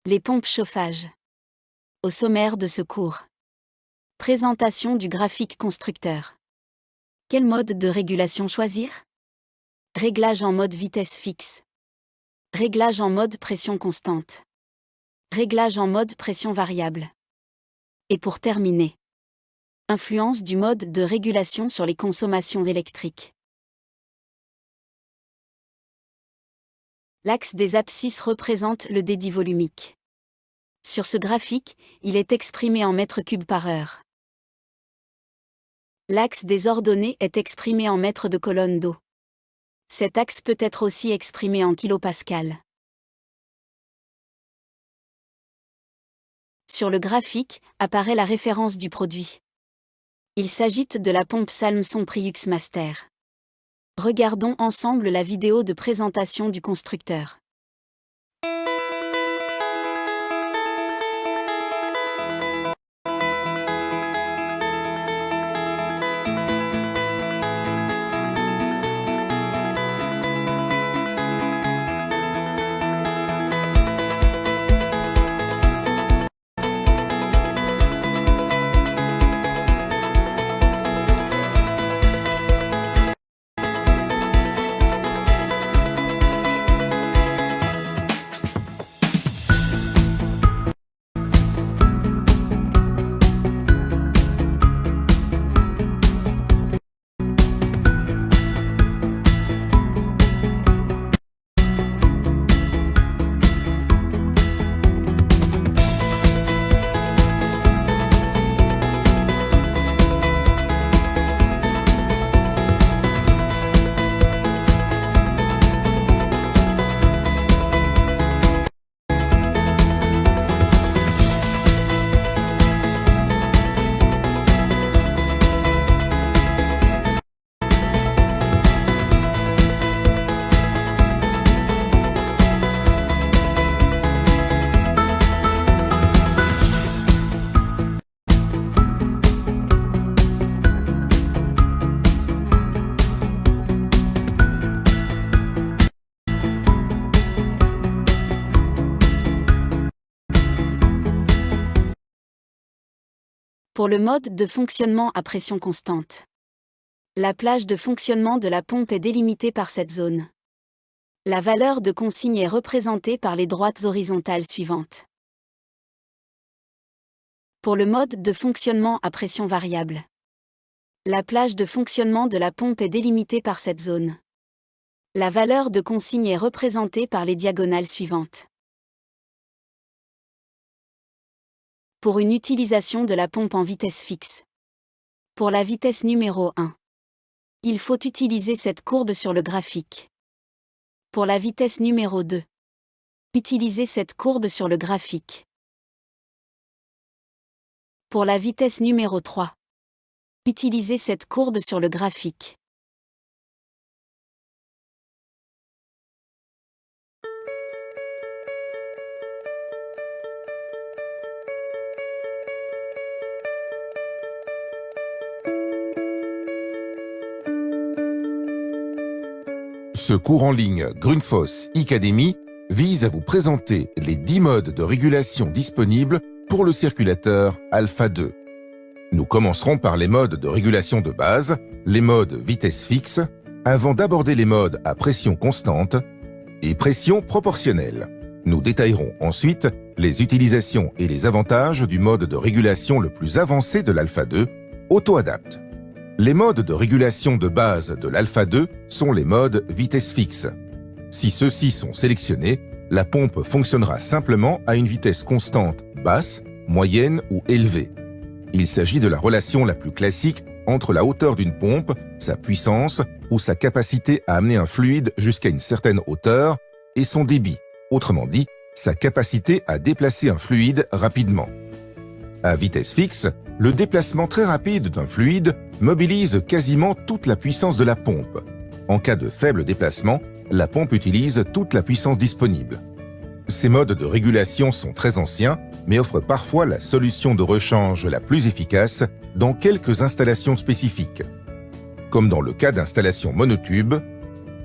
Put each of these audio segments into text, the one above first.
Les pompes chauffage. Au sommaire de ce cours. Présentation du graphique constructeur. Quel mode de régulation choisir? Réglage en mode vitesse fixe. Réglage en mode pression constante. Réglage en mode pression variable. Et pour terminer, influence du mode de régulation sur les consommations électriques. L'axe des abscisses représente le dédit volumique. Sur ce graphique, il est exprimé en mètres cubes par heure. L'axe des ordonnées est exprimé en mètres de colonne d'eau. Cet axe peut être aussi exprimé en kilopascal. Sur le graphique, apparaît la référence du produit. Il s'agit de la pompe Salmson Priux Master. Regardons ensemble la vidéo de présentation du constructeur. Pour le mode de fonctionnement à pression constante. La plage de fonctionnement de la pompe est délimitée par cette zone. La valeur de consigne est représentée par les droites horizontales suivantes. Pour le mode de fonctionnement à pression variable. La plage de fonctionnement de la pompe est délimitée par cette zone. La valeur de consigne est représentée par les diagonales suivantes. Pour une utilisation de la pompe en vitesse fixe. Pour la vitesse numéro 1. Il faut utiliser cette courbe sur le graphique. Pour la vitesse numéro 2. Utilisez cette courbe sur le graphique. Pour la vitesse numéro 3. Utilisez cette courbe sur le graphique. Ce cours en ligne Grundfos Academy vise à vous présenter les 10 modes de régulation disponibles pour le circulateur Alpha 2. Nous commencerons par les modes de régulation de base, les modes vitesse fixe, avant d'aborder les modes à pression constante et pression proportionnelle. Nous détaillerons ensuite les utilisations et les avantages du mode de régulation le plus avancé de l'Alpha 2, Auto-Adapt. Les modes de régulation de base de l'Alpha 2 sont les modes vitesse fixe. Si ceux-ci sont sélectionnés, la pompe fonctionnera simplement à une vitesse constante basse, moyenne ou élevée. Il s'agit de la relation la plus classique entre la hauteur d'une pompe, sa puissance ou sa capacité à amener un fluide jusqu'à une certaine hauteur, et son débit, autrement dit, sa capacité à déplacer un fluide rapidement. À vitesse fixe, le déplacement très rapide d'un fluide mobilise quasiment toute la puissance de la pompe. En cas de faible déplacement, la pompe utilise toute la puissance disponible. Ces modes de régulation sont très anciens, mais offrent parfois la solution de rechange la plus efficace dans quelques installations spécifiques, comme dans le cas d'installations monotubes,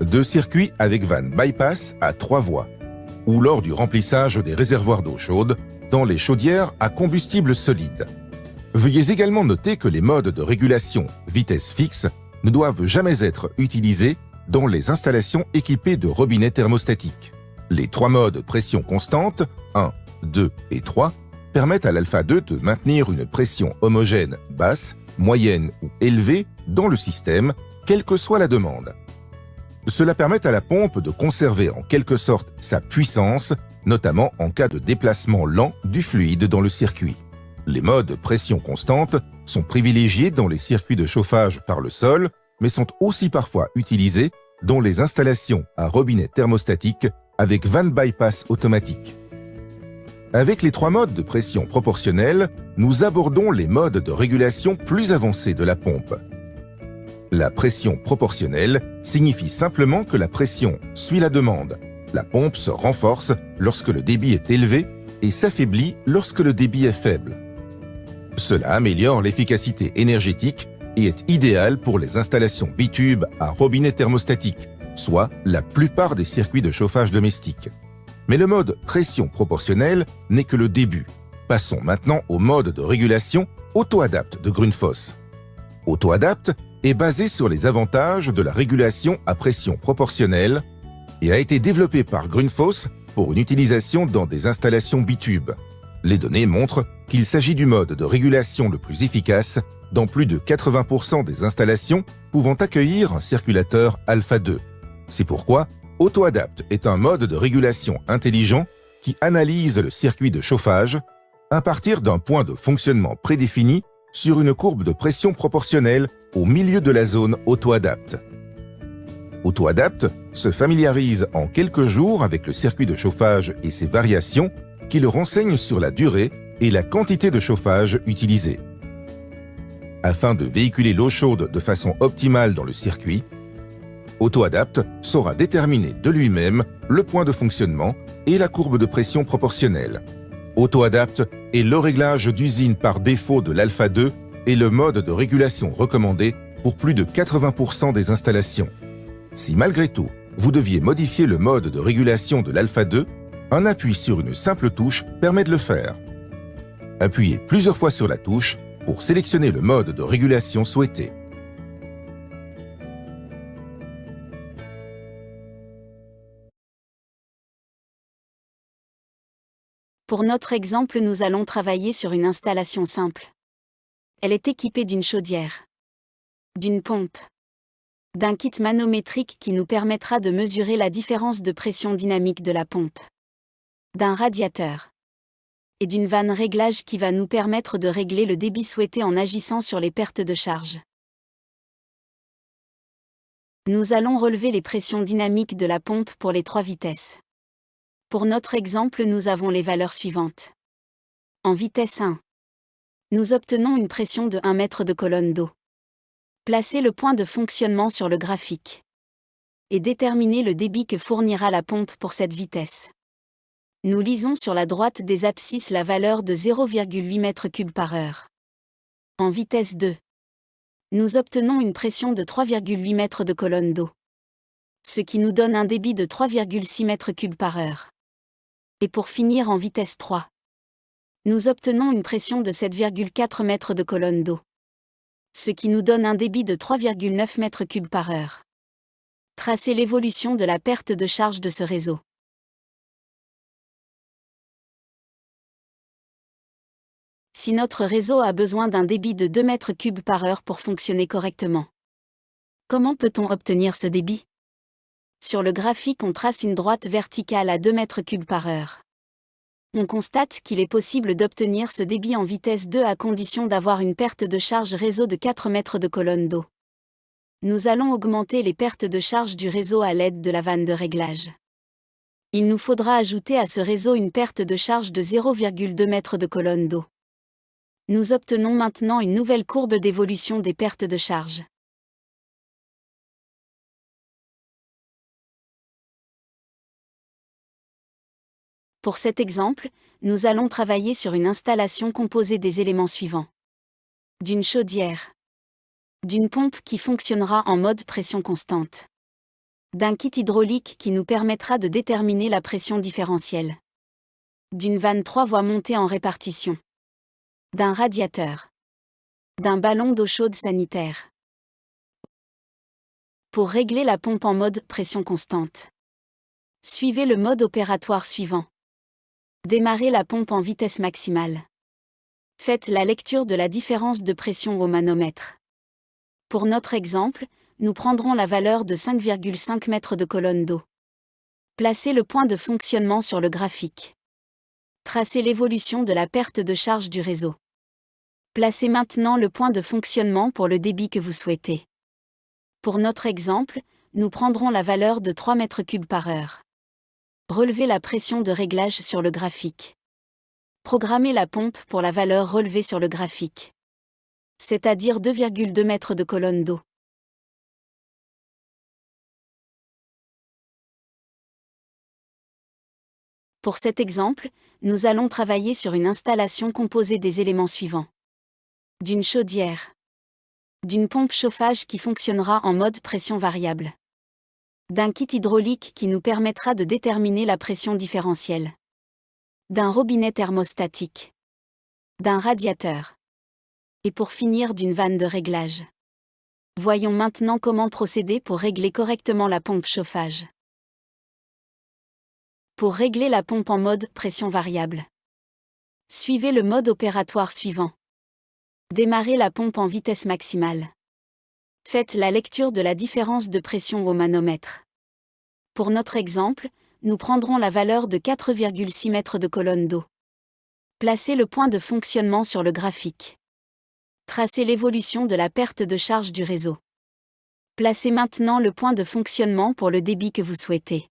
de circuits avec vanne bypass à 3 voies, ou lors du remplissage des réservoirs d'eau chaude dans les chaudières à combustible solide. Veuillez également noter que les modes de régulation vitesse fixe ne doivent jamais être utilisés dans les installations équipées de robinets thermostatiques. Les 3 modes pression constante, 1, 2 et 3, permettent à l'alpha 2 de maintenir une pression homogène basse, moyenne ou élevée dans le système, quelle que soit la demande. Cela permet à la pompe de conserver en quelque sorte sa puissance, notamment en cas de déplacement lent du fluide dans le circuit. Les modes pression constante sont privilégiés dans les circuits de chauffage par le sol, mais sont aussi parfois utilisés dans les installations à robinet thermostatique avec van bypass automatique. Avec les 3 modes de pression proportionnelle, nous abordons les modes de régulation plus avancés de la pompe. La pression proportionnelle signifie simplement que la pression suit la demande. La pompe se renforce lorsque le débit est élevé et s'affaiblit lorsque le débit est faible. Cela améliore l'efficacité énergétique et est idéal pour les installations bitubes à robinet thermostatique, soit la plupart des circuits de chauffage domestique. Mais le mode pression proportionnelle n'est que le début. Passons maintenant au mode de régulation auto-adapt de Grundfos. Auto-adapt est basé sur les avantages de la régulation à pression proportionnelle et a été développé par Grundfos pour une utilisation dans des installations bitubes. Les données montrent qu'il s'agit du mode de régulation le plus efficace dans plus de 80% des installations pouvant accueillir un circulateur alpha 2. C'est pourquoi AutoAdapt est un mode de régulation intelligent qui analyse le circuit de chauffage à partir d'un point de fonctionnement prédéfini sur une courbe de pression proportionnelle au milieu de la zone AutoAdapt. AutoAdapt se familiarise en quelques jours avec le circuit de chauffage et ses variations qui le renseignent sur la durée et la quantité de chauffage utilisée. Afin de véhiculer l'eau chaude de façon optimale dans le circuit, AutoAdapt saura déterminer de lui-même le point de fonctionnement et la courbe de pression proportionnelle. AutoAdapt est le réglage d'usine par défaut de l'Alpha 2 et le mode de régulation recommandé pour plus de 80% des installations. Si malgré tout, vous deviez modifier le mode de régulation de l'Alpha 2, un appui sur une simple touche permet de le faire. Appuyez plusieurs fois sur la touche pour sélectionner le mode de régulation souhaité. Pour notre exemple, nous allons travailler sur une installation simple. Elle est équipée d'une chaudière, d'une pompe, d'un kit manométrique qui nous permettra de mesurer la différence de pression dynamique de la pompe, d'un radiateur et d'une vanne réglage qui va nous permettre de régler le débit souhaité en agissant sur les pertes de charge. Nous allons relever les pressions dynamiques de la pompe pour les 3 vitesses. Pour notre exemple, nous avons les valeurs suivantes. En vitesse 1, nous obtenons une pression de 1 mètre de colonne d'eau. Placez le point de fonctionnement sur le graphique et déterminez le débit que fournira la pompe pour cette vitesse. Nous lisons sur la droite des abscisses la valeur de 0,8 m3 par heure. En vitesse 2, nous obtenons une pression de 3,8 mètres de colonne d'eau, ce qui nous donne un débit de 3,6 m3 par heure. Et pour finir en vitesse 3, nous obtenons une pression de 7,4 mètres de colonne d'eau, ce qui nous donne un débit de 3,9 m3 par heure. Tracez l'évolution de la perte de charge de ce réseau. Si notre réseau a besoin d'un débit de 2 m3 par heure pour fonctionner correctement, comment peut-on obtenir ce débit? Sur le graphique, on trace une droite verticale à 2 m3 par heure. On constate qu'il est possible d'obtenir ce débit en vitesse 2 à condition d'avoir une perte de charge réseau de 4 mètres de colonne d'eau. Nous allons augmenter les pertes de charge du réseau à l'aide de la vanne de réglage. Il nous faudra ajouter à ce réseau une perte de charge de 0,2 mètres de colonne d'eau. Nous obtenons maintenant une nouvelle courbe d'évolution des pertes de charge. Pour cet exemple, nous allons travailler sur une installation composée des éléments suivants. D'une chaudière, d'une pompe qui fonctionnera en mode pression constante, D'un kit hydraulique qui nous permettra de déterminer la pression différentielle. D'une vanne 3 voies montée en répartition. D'un radiateur. D'un ballon d'eau chaude sanitaire. Pour régler la pompe en mode pression constante. Suivez le mode opératoire suivant. Démarrez la pompe en vitesse maximale. Faites la lecture de la différence de pression au manomètre. Pour notre exemple, nous prendrons la valeur de 5,5 mètres de colonne d'eau. Placez le point de fonctionnement sur le graphique. Tracez l'évolution de la perte de charge du réseau. Placez maintenant le point de fonctionnement pour le débit que vous souhaitez. Pour notre exemple, nous prendrons la valeur de 3 mètres cubes par heure. Relevez la pression de réglage sur le graphique. Programmez la pompe pour la valeur relevée sur le graphique. C'est-à-dire 2,2 mètres de colonne d'eau. Pour cet exemple, nous allons travailler sur une installation composée des éléments suivants. D'une chaudière. D'une pompe chauffage qui fonctionnera en mode pression variable. D'un kit hydraulique qui nous permettra de déterminer la pression différentielle. D'un robinet thermostatique. D'un radiateur. Et pour finir d'une vanne de réglage. Voyons maintenant comment procéder pour régler correctement la pompe chauffage. Pour régler la pompe en mode pression variable. Suivez le mode opératoire suivant. Démarrez la pompe en vitesse maximale. Faites la lecture de la différence de pression au manomètre. Pour notre exemple, nous prendrons la valeur de 4,6 mètres de colonne d'eau. Placez le point de fonctionnement sur le graphique. Tracez l'évolution de la perte de charge du réseau. Placez maintenant le point de fonctionnement pour le débit que vous souhaitez.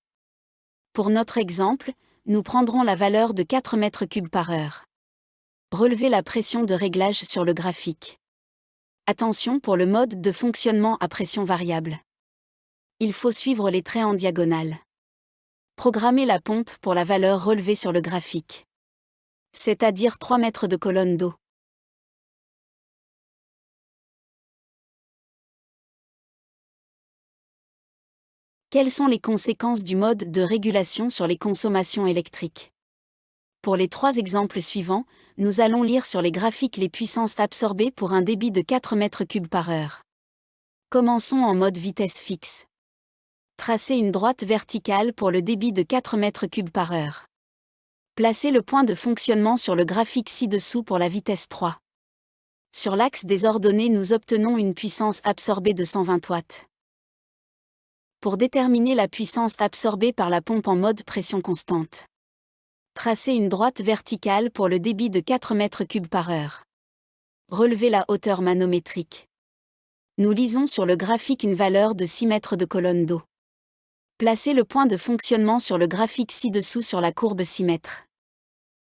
Pour notre exemple, nous prendrons la valeur de 4 mètres cubes par heure. Relevez la pression de réglage sur le graphique. Attention pour le mode de fonctionnement à pression variable. Il faut suivre les traits en diagonale. Programmez la pompe pour la valeur relevée sur le graphique. C'est-à-dire 3 mètres de colonne d'eau. Quelles sont les conséquences du mode de régulation sur les consommations électriques? Pour les 3 exemples suivants, nous allons lire sur les graphiques les puissances absorbées pour un débit de 4 mètres cubes par heure. Commençons en mode vitesse fixe. Tracez une droite verticale pour le débit de 4 mètres cubes par heure. Placez le point de fonctionnement sur le graphique ci-dessous pour la vitesse 3. Sur l'axe des ordonnées, nous obtenons une puissance absorbée de 120 watts. Pour déterminer la puissance absorbée par la pompe en mode pression constante. Tracez une droite verticale pour le débit de 4 mètres cubes par heure. Relevez la hauteur manométrique. Nous lisons sur le graphique une valeur de 6 mètres de colonne d'eau. Placez le point de fonctionnement sur le graphique ci-dessous sur la courbe 6 mètres.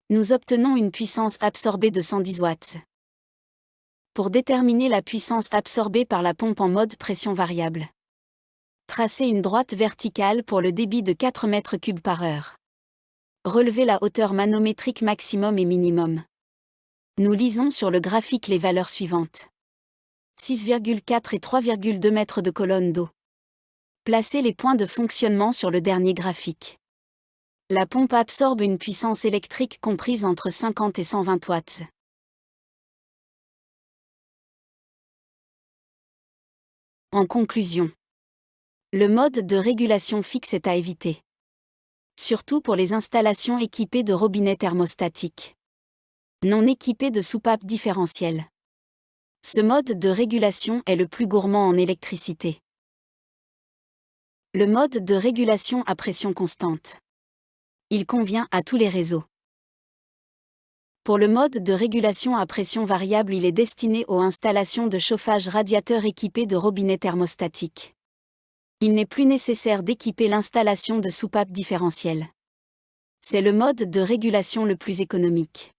Nous obtenons une puissance absorbée de 110 watts. Pour déterminer la puissance absorbée par la pompe en mode pression variable. Tracez une droite verticale pour le débit de 4 mètres cubes par heure. Relevez la hauteur manométrique maximum et minimum. Nous lisons sur le graphique les valeurs suivantes. 6,4 et 3,2 mètres de colonne d'eau. Placez les points de fonctionnement sur le dernier graphique. La pompe absorbe une puissance électrique comprise entre 50 et 120 watts. En conclusion, le mode de régulation fixe est à éviter. Surtout pour les installations équipées de robinets thermostatiques. Non équipées de soupapes différentielles. Ce mode de régulation est le plus gourmand en électricité. Le mode de régulation à pression constante. Il convient à tous les réseaux. Pour le mode de régulation à pression variable, il est destiné aux installations de chauffage radiateur équipées de robinets thermostatiques. Il n'est plus nécessaire d'équiper l'installation de soupapes différentielles. C'est le mode de régulation le plus économique.